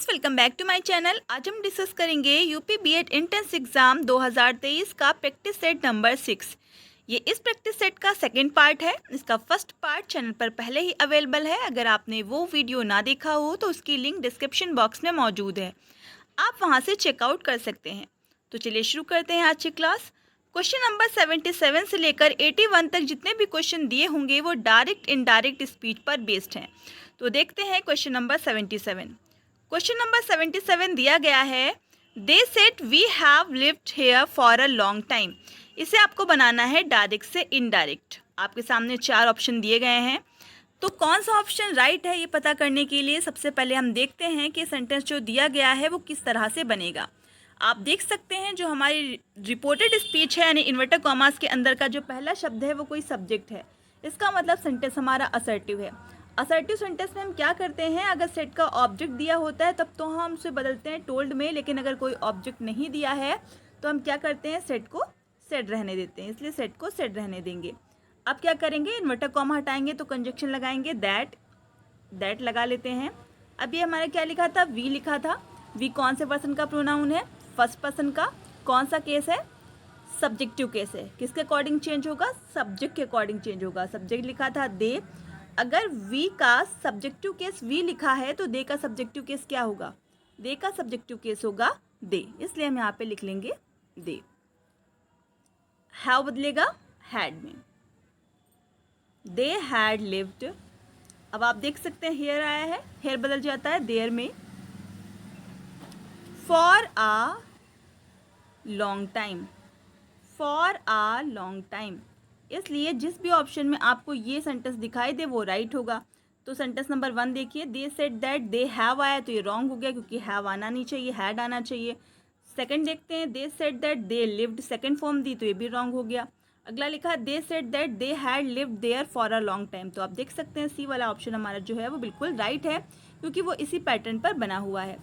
Friends, welcome back to my channel. आज हम discuss करेंगे यूपी बीएड एंट्रेंस एग्जाम 2023 का प्रैक्टिस सेट नंबर 6। ये इस प्रैक्टिस सेट का सेकंड पार्ट है। इसका फर्स्ट पार्ट चैनल पर पहले ही अवेलेबल है। अगर आपने वो वीडियो ना देखा हो तो उसकी लिंक डिस्क्रिप्शन बॉक्स में मौजूद है, आप वहाँ से चेकआउट कर सकते हैं। तो चलिए शुरू करते हैं आज की क्लास। क्वेश्चन नंबर 77 से लेकर 81 तक जितने भी क्वेश्चन दिए होंगे वो डायरेक्ट इनडायरेक्ट स्पीच पर बेस्ड हैं। तो देखते हैं क्वेश्चन नंबर 77। क्वेश्चन नंबर 77 दिया गया है, they said we have lived here for a long time. इसे आपको बनाना है डायरेक्ट से इनडायरेक्ट। आपके सामने 4 ऑप्शन दिए गए हैं, तो कौन सा ऑप्शन राइट है ये पता करने के लिए सबसे पहले हम देखते हैं कि सेंटेंस जो दिया गया है वो किस तरह से बनेगा। आप देख सकते हैं जो हमारी रिपोर्टेड स्पीच है यानी इन्वर्टर कॉमास के अंदर का जो पहला शब्द है वो कोई सब्जेक्ट है। इसका मतलब सेंटेंस हमारा असर्टिव है। असर्टिव सेंटेंस में हम क्या करते हैं, अगर सेट का ऑब्जेक्ट दिया होता है तब तो हम उसे बदलते हैं टोल्ड में, लेकिन अगर कोई ऑब्जेक्ट नहीं दिया है तो हम क्या करते हैं, सेट को सेट रहने देते हैं। इसलिए सेट को सेट रहने देंगे। अब क्या करेंगे, इन्वर्टर कॉमा हटाएंगे तो कंजक्शन लगाएंगे, दैट लगा लेते हैं। अब ये हमारा क्या लिखा था, वी लिखा था। वी कौन से पर्सन का प्रोनाउन है, फर्स्ट पर्सन का। कौन सा केस है, सब्जेक्टिव केस है। किसके अकॉर्डिंग चेंज होगा, सब्जेक्ट के अकॉर्डिंग चेंज होगा। सब्जेक्ट लिखा था दे, अगर वी का सब्जेक्टिव केस वी लिखा है तो दे का सब्जेक्टिव केस क्या होगा, दे का सब्जेक्टिव केस होगा दे, इसलिए हम यहाँ पे लिख लेंगे दे। हैव बदलेगा हैड में, दे हैड लिव्ड। अब आप देख सकते हैं हेयर आया है, हेयर बदल जाता है देयर में। For uh long time, for uh long time. इसलिए जिस भी ऑप्शन में आपको ये सेंटेंस दिखाई दे वो राइट होगा। तो सेंटेंस नंबर 1 देखिए, दे सेड दैट दे हैव आया तो ये रॉन्ग हो गया क्योंकि हैव आना नहीं चाहिए, हैड आना चाहिए। सेकंड देखते हैं, they said that they lived, second form दी तो ये भी रॉन्ग हो गया। अगला लिखा है they said that they had lived there for a long time. तो आप देख सकते हैं सी वाला ऑप्शन हमारा जो है वो बिल्कुल राइट है क्योंकि वो इसी पैटर्न पर बना हुआ है।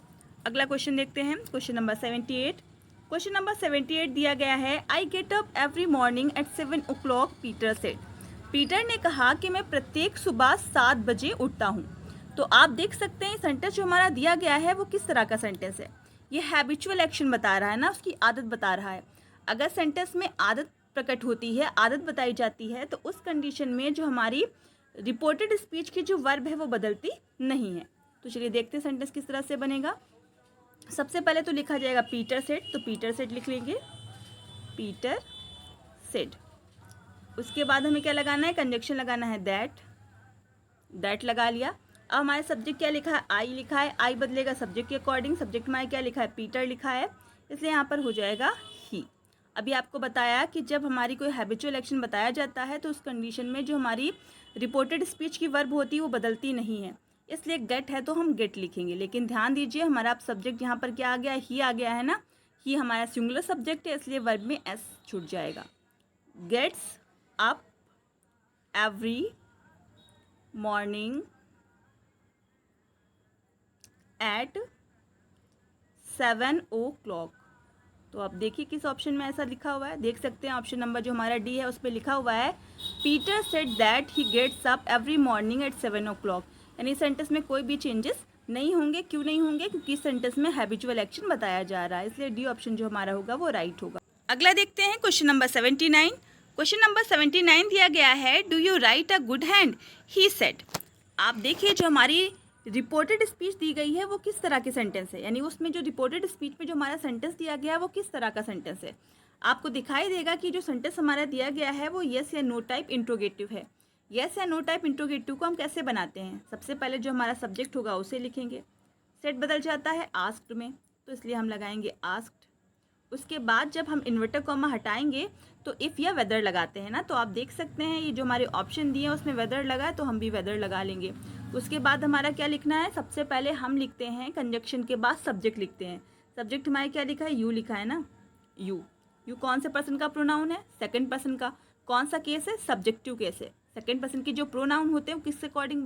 अगला क्वेश्चन देखते हैं, क्वेश्चन नंबर 78। क्वेश्चन नंबर 78 दिया गया है, I get up every morning at 7 o'clock, Peter said. पीटर ने कहा कि मैं प्रत्येक सुबह 7 बजे उठता हूँ। तो आप देख सकते हैं सेंटेंस जो हमारा दिया गया है वो किस तरह का सेंटेंस है। ये हैबिचुअल एक्शन बता रहा है ना, उसकी आदत बता रहा है। अगर सेंटेंस में आदत प्रकट होती है, आदत बताई जाती है, तो उस कंडीशन में जो हमारी रिपोर्टेड स्पीच की जो वर्ब है वो बदलती नहीं है। तो चलिए देखते हैं सेंटेंस किस तरह से बनेगा। सबसे पहले तो लिखा जाएगा पीटर सेड, तो पीटर सेड लिख लेंगे, पीटर सेड। उसके बाद हमें क्या लगाना है, कंजक्शन लगाना है दैट लगा लिया। अब हमारे सब्जेक्ट क्या लिखा है, आई लिखा है, आई बदलेगा सब्जेक्ट के अकॉर्डिंग। सब्जेक्ट में क्या लिखा है, पीटर लिखा है, इसलिए यहाँ पर हो जाएगा ही। अभी आपको बताया कि जब हमारी कोई हैबिचुअल एक्शन बताया जाता है तो उस कंडीशन में जो हमारी रिपोर्टेड स्पीच की वर्ब होती है वो बदलती नहीं है। इसलिए गेट है तो हम गेट लिखेंगे, लेकिन ध्यान दीजिए हमारा सब्जेक्ट यहाँ पर क्या आ गया, ही आ गया है ना। ही हमारा सिंगुलर सब्जेक्ट है, इसलिए वर्ब में एस छूट जाएगा। Gets up every morning at 7 o'clock। तो आप देखिए किस ऑप्शन में ऐसा लिखा हुआ है, देख सकते हैं ऑप्शन नंबर जो हमारा डी है उस पर लिखा हुआ है, Peter said that he gets up every morning at 7 o'clock। यानी सेंटेंस में कोई भी चेंजेस नहीं होंगे। क्यों नहीं होंगे, क्योंकि सेंटेंस में हैबिचुअल एक्शन बताया जा रहा है, इसलिए डी ऑप्शन जो हमारा होगा वो राइट होगा। अगला देखते हैं क्वेश्चन नंबर 79। क्वेश्चन नंबर 79 दिया गया है, do you right a good hand, he said. आप देखिए जो हमारी रिपोर्टेड स्पीच दी गई है वो किस तरह के सेंटेंस है, यानी उसमें जो रिपोर्टेड स्पीच में जो हमारा सेंटेंस दिया गया है वो किस तरह का सेंटेंस है। आपको दिखाई देगा कि जो सेंटेंस हमारा दिया गया है वो येस या नो टाइप इंट्रोगेटिव है। येस या नो टाइप इंट्रोगेटिव को हम कैसे बनाते हैं, सबसे पहले जो हमारा सब्जेक्ट होगा उसे लिखेंगे। सेट बदल जाता है आस्क्ड में, तो इसलिए हम लगाएंगे आस्क्ड। उसके बाद जब हम इन्वर्टर कॉमा हटाएंगे तो इफ़ या वेदर लगाते हैं ना, तो आप देख सकते हैं ये जो हमारे ऑप्शन दिए हैं उसमें वेदर लगा है तो हम भी वेदर लगा लेंगे। उसके बाद हमारा क्या लिखना है, सबसे पहले हम लिखते हैं कंजक्शन के बाद सब्जेक्ट लिखते हैं। सब्जेक्ट हमारे क्या लिखा है, यू लिखा है ना, यू कौन से पर्सन का प्रोनाउन है, सेकंड पर्सन का। कौन सा केस है, सब्जेक्टिव केस है। सेकंड पर्सन के जो प्रोनाउन होते हैं वो किसके अकॉर्डिंग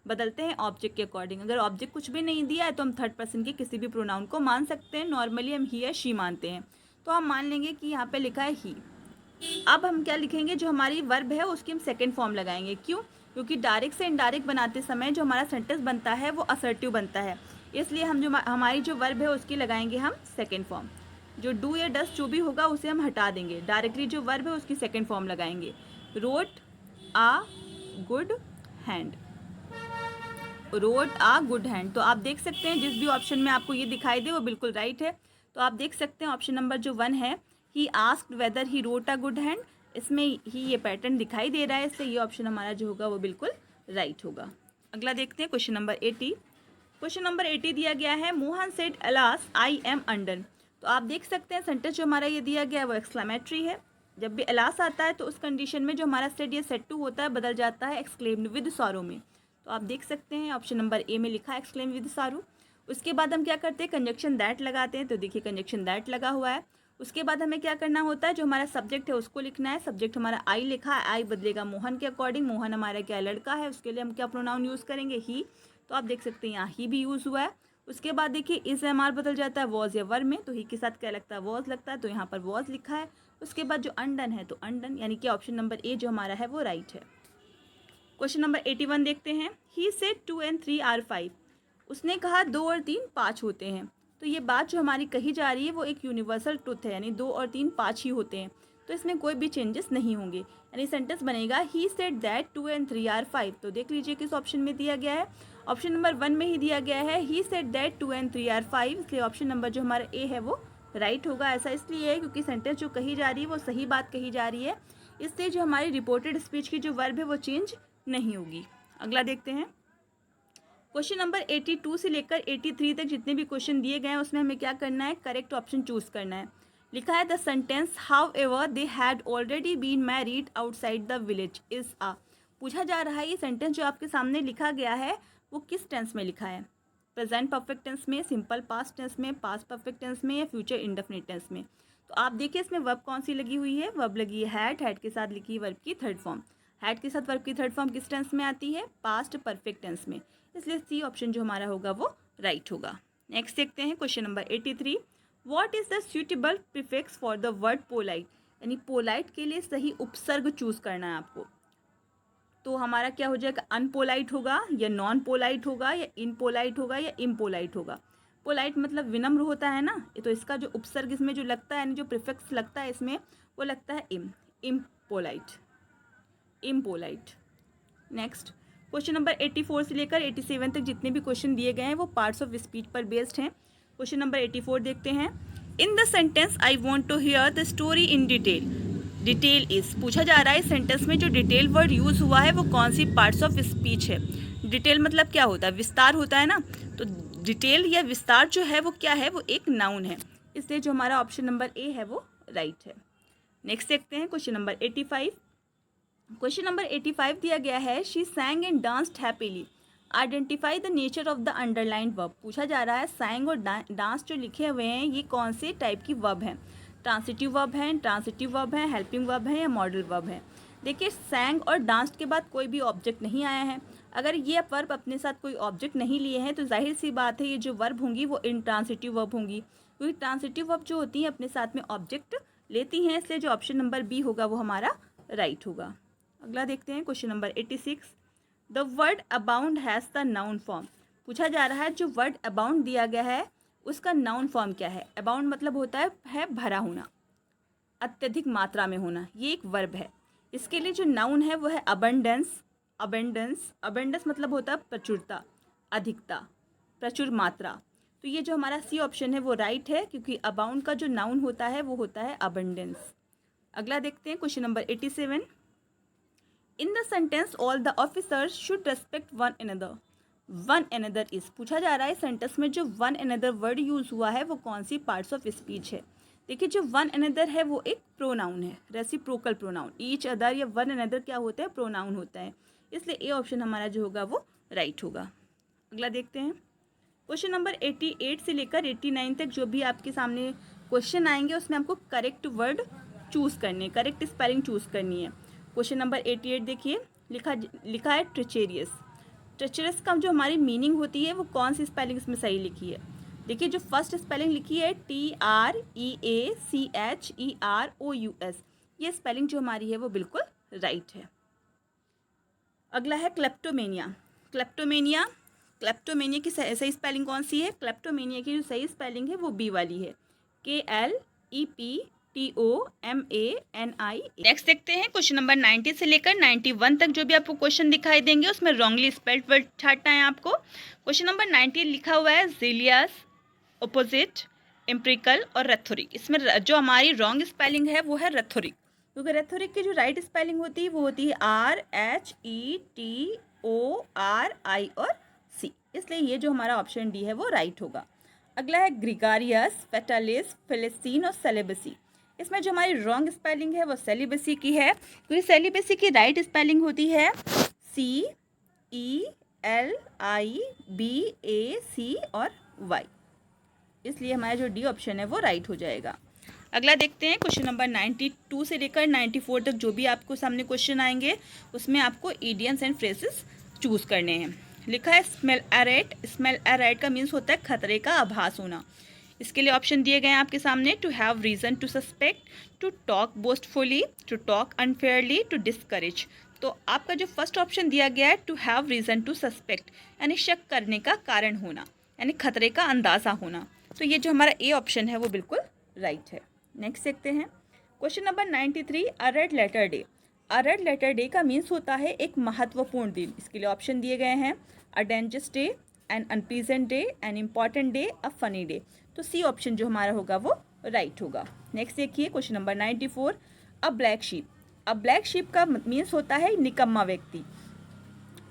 बदलते हैं ऑब्जेक्ट के अकॉर्डिंग। अगर ऑब्जेक्ट कुछ भी नहीं दिया है तो हम थर्ड पर्सन के किसी भी प्रोनाउन को मान सकते हैं। नॉर्मली हम ही या शी मानते हैं, तो हम मान लेंगे कि यहाँ पे लिखा है ही। अब हम क्या लिखेंगे, जो हमारी वर्ब है उसकी हम सेकंड फॉर्म लगाएंगे। क्यों, क्योंकि डायरेक्ट से इनडायरेक्ट बनाते समय जो हमारा सेंटेंस बनता है वो असर्टिव बनता है। इसलिए हम जो हमारी जो वर्ब है उसकी लगाएंगे हम सेकेंड फॉर्म। जो डू या डस जो भी होगा उसे हम हटा देंगे, डायरेक्टली जो वर्ब है उसकी सेकेंड फॉर्म लगाएंगे। रोट आ गुड हैंड, रोट आ गुड हैंड। तो आप देख सकते हैं जिस भी ऑप्शन में आपको ये दिखाई दे वो बिल्कुल राइट है। तो आप देख सकते हैं ऑप्शन नंबर जो 1 है, he asked weather he wrote a good hand, इसमें ही ये पैटर्न दिखाई दे रहा है, इसलिए ये ऑप्शन हमारा जो होगा वो बिल्कुल राइट होगा। अगला देखते हैं क्वेश्चन नंबर 80। क्वेश्चन नंबर 80 दिया गया है, Mohan said alas I am under. तो आप देख सकते हैं सेंटेंस जो हमारा ये दिया गया है वो एक्सक्लेमेटरी है। जब भी अलास आता है तो उस कंडीशन में जो हमारा सेड या सेड टू होता है बदल जाता है एक्सक्लेम्ड विद सॉरो में। तो आप देख सकते हैं ऑप्शन नंबर ए में लिखा है एक्सक्लेम विद सारू। उसके बाद हम क्या करते हैं, कंजक्शन दैट लगाते हैं। तो देखिए कंजक्शन दैट लगा हुआ है। उसके बाद हमें क्या करना होता है, जो हमारा सब्जेक्ट है उसको लिखना है। सब्जेक्ट हमारा आई लिखा है, आई बदलेगा मोहन के अकॉर्डिंग। मोहन हमारा क्या लड़का है, उसके लिए हम क्या प्रोनाउन यूज़ करेंगे, ही। तो आप देख सकते हैं यहाँ ही भी यूज़ हुआ है। उसके बाद देखिए इस एम आर बदल जाता है वॉज या वर में, तो ही के साथ क्या लगता है वॉज लगता है, तो यहाँ पर वॉज लिखा है। उसके बाद जो अनडन है तो अनडन, यानी कि ऑप्शन नंबर ए जो हमारा है वो राइट है। क्वेश्चन नंबर 81 देखते हैं, ही सेड 2 and 3 are 5। उसने कहा 2 और 3 5 होते हैं। तो ये बात जो हमारी कही जा रही है वो एक यूनिवर्सल ट्रुथ है, यानी 2 और 3 5 ही होते हैं, तो इसमें कोई भी चेंजेस नहीं होंगे। यानी सेंटेंस बनेगा he said that 2 and 3 are 5। तो देख लीजिए किस ऑप्शन में दिया गया है, ऑप्शन नंबर 1 में ही दिया गया है he said that 2 and 3 are 5, इसलिए ऑप्शन नंबर जो हमारा ए है वो राइट होगा। ऐसा इसलिए है क्योंकि सेंटेंस जो कही जा रही है वो सही बात कही जा रही है, इससे जो हमारी रिपोर्टेड स्पीच की जो वर्ब है वो चेंज नहीं होगी। अगला देखते हैं क्वेश्चन नंबर 82 से लेकर 83 तक जितने भी क्वेश्चन दिए गए हैं उसमें हमें क्या करना है, करेक्ट ऑप्शन चूज करना है। लिखा है the sentence however they had already been married outside the village is आ। पूछा जा रहा है ये सेंटेंस जो आपके सामने लिखा गया है वो किस टेंस में लिखा है, प्रेजेंट परफेक्ट टेंस में, सिंपल पास्ट टेंस में, पास्ट परफेक्ट टेंस में या फ्यूचर इंडेफिनिट टेंस में। तो आप देखिए इसमें वर्ब कौन सी लगी हुई है, वर्ब लगी है हैड के साथ लिखी है वर्ब की थर्ड फॉर्म। हैड के साथ वर्ब की थर्ड फॉर्म किस टेंस में आती है, पास्ट परफेक्ट टेंस में, इसलिए सी ऑप्शन जो हमारा होगा वो राइट होगा। नेक्स्ट देखते हैं question number 83, what is the suitable prefix for the word polite. यानी पोलाइट के लिए सही उपसर्ग चूज करना है आपको। तो हमारा क्या हो जाएगा, अनपोलाइट होगा या नॉन पोलाइट होगा या इनपोलाइट होगा या इम्पोलाइट होगा। पोलाइट मतलब विनम्र होता है ना, तो इसका जो उपसर्ग इसमें जो लगता है, यानी जो प्रीफिक्स लगता है इसमें वो लगता है impolite, impolite. Next question number 84 से लेकर 87 तक जितने भी क्वेश्चन दिए गए हैं वो पार्ट्स ऑफ स्पीच पर बेस्ड हैं। क्वेश्चन नंबर 84 देखते हैं, in the sentence I want to hear the story in detail, detail is. पूछा जा रहा है सेंटेंस में जो डिटेल वर्ड यूज़ हुआ है वो कौन सी पार्ट्स ऑफ स्पीच है। डिटेल मतलब क्या होता है, विस्तार होता है ना, तो डिटेल या विस्तार जो है वो क्या है, वो एक नाउन है, इसलिए जो हमारा ऑप्शन नंबर ए है वो राइट है। नेक्स्ट देखते हैं क्वेश्चन नंबर 85। क्वेश्चन नंबर 85 दिया गया है, she सैंग and danced happily, identify the nature of the underlined verb. पूछा जा रहा है सैंग और डांस जो लिखे हुए हैं ये कौन से टाइप की वर्ब हैं, ट्रांसिटिव वर्ब है, ट्रांसिटिव वर्ब है, हेल्पिंग वर्ब है या मॉडल वर्ब है। देखिए सैंग और डांस्ड के बाद कोई भी ऑब्जेक्ट नहीं आया है, अगर ये वर्ब अपने साथ कोई ऑब्जेक्ट नहीं लिए हैं तो जाहिर सी बात है ये जो वर्ब होंगी वो इंट्रांसिटिव वर्ब होंगी, क्योंकि ट्रांसिटिव वर्ब जो होती हैं अपने साथ में ऑब्जेक्ट लेती हैं, इसलिए जो ऑप्शन नंबर बी होगा वो हमारा राइट होगा। अगला देखते हैं question number 86, the word abound has the noun form. पूछा जा रहा है जो वर्ड अबाउंड दिया गया है उसका नाउन फॉर्म क्या है। अबाउंड मतलब होता है भरा होना, अत्यधिक मात्रा में होना, ये एक वर्ब है। इसके लिए जो नाउन है वो है अबंडेंस, अबेंडेंस, अबेंडेंस मतलब होता है प्रचुरता, अधिकता, प्रचुर मात्रा। तो ये जो हमारा सी ऑप्शन है वो राइट है, क्योंकि अबाउंड का जो नाउन होता है वो होता है अबंडेंस। अगला देखते हैं question number 87, in the sentence all the officers should respect one another, one another is. पूछा जा रहा है सेंटेंस में जो वन अनदर वर्ड यूज़ हुआ है वो कौन सी पार्ट्स ऑफ स्पीच है। देखिए जो वन अनदर है वो एक प्रोनाउन है, रेसिप्रोकल प्रोनाउन, ईच अदर या वन अनदर क्या होता है, प्रोनाउन होता है, इसलिए ए ऑप्शन हमारा जो होगा वो राइट होगा। अगला देखते हैं क्वेश्चन नंबर 88 से लेकर 89 तक जो भी आपके सामने क्वेश्चन आएंगे उसमें आपको करेक्ट वर्ड चूज़ करने, करेक्ट स्पेलिंग चूज़ करनी है। क्वेश्चन नंबर 88 देखिए, लिखा है ट्रेचेरियस। ट्रेचरस का जो हमारी मीनिंग होती है वो कौन सी स्पेलिंग इसमें सही लिखी है। देखिए जो फर्स्ट स्पेलिंग लिखी है TREACHEROUS, ये स्पेलिंग जो हमारी है वो बिल्कुल राइट है। अगला है क्लेप्टोमेनिया। क्लेप्टोमेनिया क्लेप्टोमेनिया की सही स्पेलिंग कौन सी है? क्लेप्टोमेनिया की जो सही स्पेलिंग है वो बी वाली है, KLEPTOMANI। नेक्स्ट देखते हैं क्वेश्चन नंबर 90 से लेकर 91 तक जो भी आपको क्वेश्चन दिखाई देंगे उसमें रॉन्गली स्पेल्ड वर्ड छांटना है आपको। क्वेश्चन नंबर 90 लिखा हुआ है ज़ीलियस, ऑपोजिट, एम्पिरिकल और रेथोरिक। इसमें जो हमारी रॉन्ग स्पेलिंग है वो है रेथोरिक, क्योंकि रेथोरिक की जो राइट स्पेलिंग होती है वो होती है RHETORI और C, इसलिए ये जो हमारा ऑप्शन डी है वो राइट होगा। अगला है ग्रिगारियस, फेटालिस, फिलिस्तीन और सेलिबसी। इसमें जो हमारी रॉन्ग स्पेलिंग है वो सेलिबसी की है, क्योंकि सेलिबसी की राइट स्पेलिंग होती है CELIBAC और Y, इसलिए हमारा जो डी ऑप्शन है वो राइट हो जाएगा। अगला देखते हैं क्वेश्चन नंबर 92 से लेकर 94 तक जो भी आपको सामने क्वेश्चन आएंगे उसमें आपको इडियम्स एंड फ्रेजेस चूज करने हैं। लिखा है स्मेल एरेट। स्मेल एरेट का मीन्स होता है खतरे का आभास होना। इसके लिए ऑप्शन दिए गए हैं आपके सामने, to have reason to suspect, to talk boastfully, to talk unfairly, to discourage. तो आपका जो फर्स्ट ऑप्शन दिया गया है to have reason to suspect, यानी शक करने का कारण होना, यानी खतरे का अंदाज़ा होना। तो ये जो हमारा ए ऑप्शन है वो बिल्कुल राइट है। नेक्स्ट देखते हैं क्वेश्चन नंबर 93, अ रेड लेटर डे। अ रेड लेटर डे का मीन्स होता है एक महत्वपूर्ण दिन। इसके लिए ऑप्शन दिए गए हैं, a dangerous day, an unpleasant day, an important day, a funny day. तो सी ऑप्शन जो हमारा होगा वो राइट होगा। नेक्स्ट देखिए क्वेश्चन नंबर 94, अ ब्लैक शीप। अ ब्लैक शीप का मीन्स होता है निकम्मा व्यक्ति।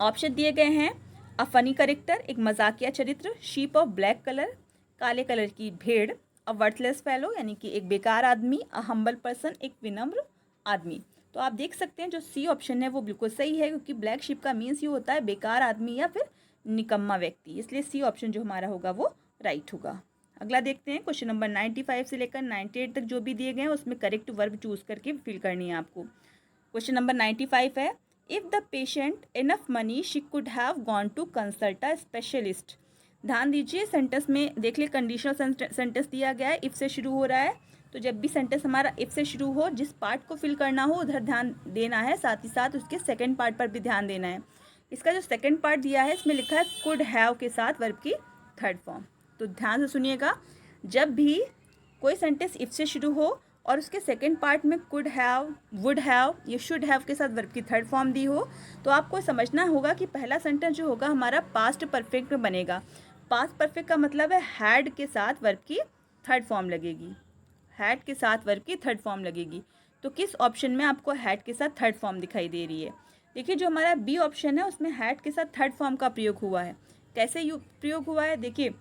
ऑप्शन दिए गए हैं, अ फनी करेक्टर, एक मजाकिया चरित्र, शीप ऑफ ब्लैक कलर, काले कलर की भेड़, अ वर्थलेस फेलो यानी कि एक बेकार आदमी, अ हम्बल पर्सन, एक विनम्र आदमी। तो आप देख सकते हैं जो सी ऑप्शन है वो बिल्कुल सही है, क्योंकि ब्लैक शीप का मीन्स ये होता है बेकार आदमी या फिर निकम्मा व्यक्ति, इसलिए सी ऑप्शन जो हमारा होगा वो राइट होगा। अगला देखते हैं क्वेश्चन नंबर 95 से लेकर 98 तक जो भी दिए गए हैं उसमें करेक्ट वर्ब चूज करके फिल करनी है आपको। क्वेश्चन नंबर 95 है, if the patient enough money she could have gone to consult a specialist. ध्यान दीजिए, सेंटेंस में देख लिए कंडीशनल सेंटेंस दिया गया है, इफ़ से शुरू हो रहा है, तो जब भी सेंटेंस हमारा इफ़ से शुरू हो, जिस पार्ट को फिल करना हो उधर ध्यान देना है, साथ ही साथ उसके सेकंड पार्ट पर भी ध्यान देना है। इसका जो सेकंड पार्ट दिया है इसमें लिखा है कुड हैव के साथ वर्ब की थर्ड फॉर्म। तो ध्यान से सुनिएगा, जब भी कोई सेंटेंस इफ़ से शुरू हो और उसके सेकंड पार्ट में कुड हैव, वुड हैव, ये शुड हैव के साथ वर्ब की थर्ड फॉर्म दी हो, तो आपको समझना होगा कि पहला सेंटेंस जो होगा हमारा पास्ट परफेक्ट में बनेगा। पास्ट परफेक्ट का मतलब है हैड के साथ वर्ब की थर्ड फॉर्म लगेगी, हैड के साथ वर्ब की थर्ड फॉर्म लगेगी। तो किस ऑप्शन में आपको हैड के साथ थर्ड फॉर्म दिखाई दे रही है? देखिए जो हमारा बी ऑप्शन है उसमें हैड के साथ थर्ड फॉर्म का प्रयोग हुआ है। कैसे प्रयोग हुआ है? देखिए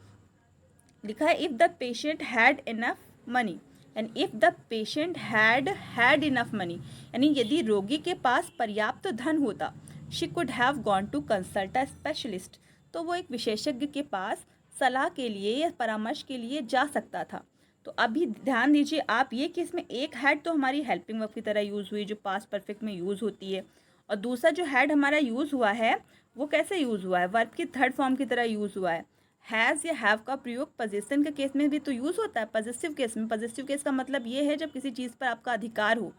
लिखा है if the patient had enough money, and if the patient had enough money, यानी यदि रोगी के पास पर्याप्त धन होता, she could have gone to consult a specialist, तो वो एक विशेषज्ञ के पास सलाह के लिए या परामर्श के लिए जा सकता था। तो अभी ध्यान दीजिए आप ये कि इसमें एक हैड तो हमारी हेल्पिंग वर्ब की तरह यूज़ हुई जो पास्ट परफेक्ट में यूज़ होती है, और दूसरा जो हैड हमारा यूज़ हुआ है वो कैसे यूज़ हुआ है? वर्ब की थर्ड फॉर्म की तरह यूज़ हुआ है। हैज़ या हैव का प्रयोग पोजेशन के केस में भी तो यूज़ होता है, पॉजिटिव केस में। पॉजिटिव केस का मतलब ये है जब किसी चीज़ पर आपका अधिकार हो,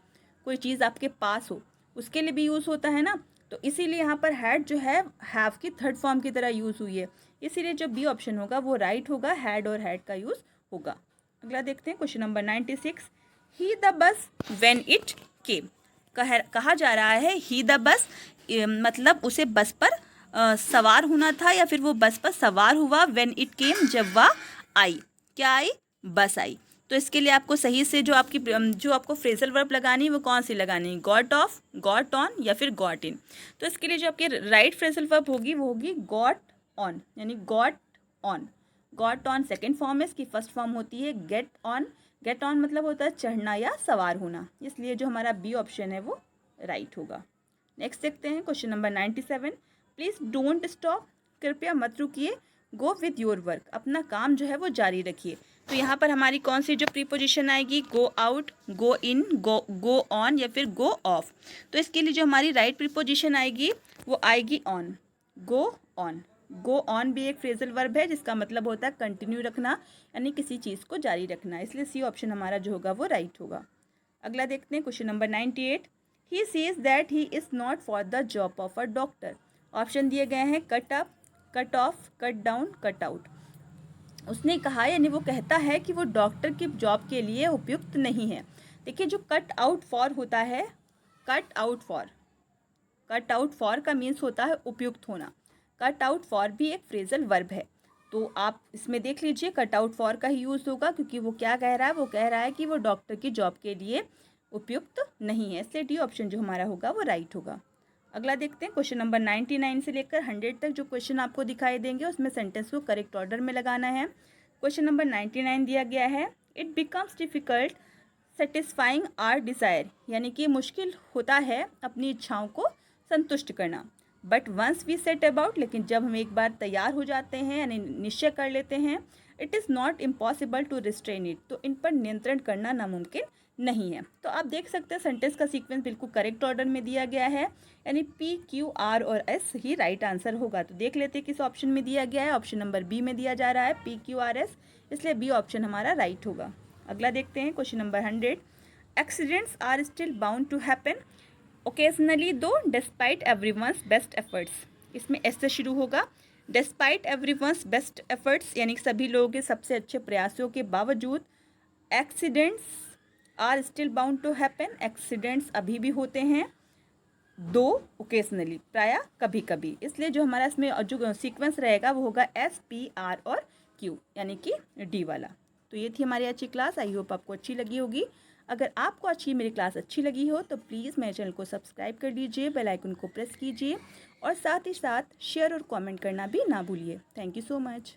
कोई चीज़ आपके पास हो, उसके लिए भी यूज़ होता है ना। तो इसीलिए यहाँ पर हैड जो है हैव की थर्ड फॉर्म की तरह यूज़ हुई है, इसीलिए जो बी ऑप्शन होगा वो राइट होगा, हैड और हैड का यूज़ होगा। अगला देखते हैं question number 96, he the bus when it came. कहा जा रहा है ही द बस, मतलब उसे बस पर सवार होना था या फिर वो बस पर सवार हुआ, व्हेन इट केम जब वह आई। क्या आई? बस आई। तो इसके लिए आपको सही से जो आपको फ्रेजल वर्ब लगानी है वो कौन सी लगानी है? गॉट ऑफ, गॉट ऑन या फिर गॉट इन। तो इसके लिए जो आपकी राइट फ्रेजल वर्ब होगी वो होगी गॉट ऑन, यानी got on. Got on second form है, इसकी फर्स्ट फॉर्म होती है गेट ऑन। गेट ऑन मतलब होता है चढ़ना या सवार होना, इसलिए जो हमारा बी ऑप्शन है वो राइट होगा। नेक्स्ट देखते हैं question number 97, please don't stop, कृपया मत रुकिए, गो विद योर वर्क, अपना काम जो है वो जारी रखिए। तो यहाँ पर हमारी कौन सी जो प्रीपोजिशन आएगी? Go out, go in, go on या फिर गो ऑफ। तो इसके लिए जो हमारी राइट प्रीपोजिशन आएगी वो आएगी on, go on. Go on भी एक फ्रेजल वर्ब है जिसका मतलब होता है कंटिन्यू रखना, यानी किसी चीज़ को जारी रखना, इसलिए सी ऑप्शन हमारा जो होगा वो राइट होगा। अगला देखते हैं question number 98, he says that he is not for the job of a doctor. Option दिए गए हैं cut up, cut off, cut down, cut out. उसने कहा यानी वो कहता है कि वो डॉक्टर की जॉब के लिए उपयुक्त नहीं है। देखिए जो कट आउट फॉर होता है, कट आउट फॉर का मीन्स होता है उपयुक्त होना। कट आउट फॉर भी एक फ्रेजल वर्ब है, तो आप इसमें देख लीजिए कट आउट फॉर का ही यूज़ होगा, क्योंकि वो क्या कह रहा है, वो कह रहा है कि वो डॉक्टर की जॉब के लिए उपयुक्त नहीं है। इसलिए डी ऑप्शन जो हमारा होगा वो राइट होगा। अगला देखते हैं क्वेश्चन नंबर 99 से लेकर 100 तक जो क्वेश्चन आपको दिखाई देंगे उसमें सेंटेंस को करेक्ट ऑर्डर में लगाना है। क्वेश्चन नंबर 99 दिया गया है, it becomes difficult satisfying our desire, यानी कि मुश्किल होता है अपनी इच्छाओं को संतुष्ट करना। But once we set about, लेकिन जब हम एक बार तैयार हो जाते हैं यानी निश्चय कर लेते हैं, it is not impossible to restrain it, तो इन पर नियंत्रण करना नामुमकिन नहीं है। तो आप देख सकते हैं सेंटेंस का सीक्वेंस बिल्कुल करेक्ट ऑर्डर में दिया गया है, यानी पी, क्यू, आर और एस ही राइट आंसर होगा। तो देख लेते हैं किस ऑप्शन में दिया गया है। ऑप्शन नंबर बी में दिया जा रहा है पी, क्यू, आर, एस, इसलिए बी ऑप्शन हमारा राइट होगा। अगला देखते हैं question number 100, accidents are still bound to happen occasionally though despite everyone's best efforts. इसमें एस से शुरू होगा। डिस्पाइट एवरीवन्स बेस्ट एफर्ट्स यानी कि सभी लोगों के सबसे अच्छे प्रयासों के बावजूद, accidents are still bound to happen, accidents अभी भी होते हैं, दो ओकेजनली प्रायः कभी कभी, इसलिए जो हमारा इसमें जो सीक्वेंस रहेगा वो होगा एस, पी, आर और क्यू, यानी कि डी वाला। तो ये थी हमारी अच्छी क्लास। आई होप आपको अच्छी लगी होगी। अगर आपको मेरी क्लास अच्छी लगी हो तो प्लीज़ मेरे चैनल को सब्सक्राइब कर लीजिए, बेल आइकन को प्रेस कीजिए और साथ ही साथ शेयर और कमेंट करना भी ना भूलिए। Thank you so much.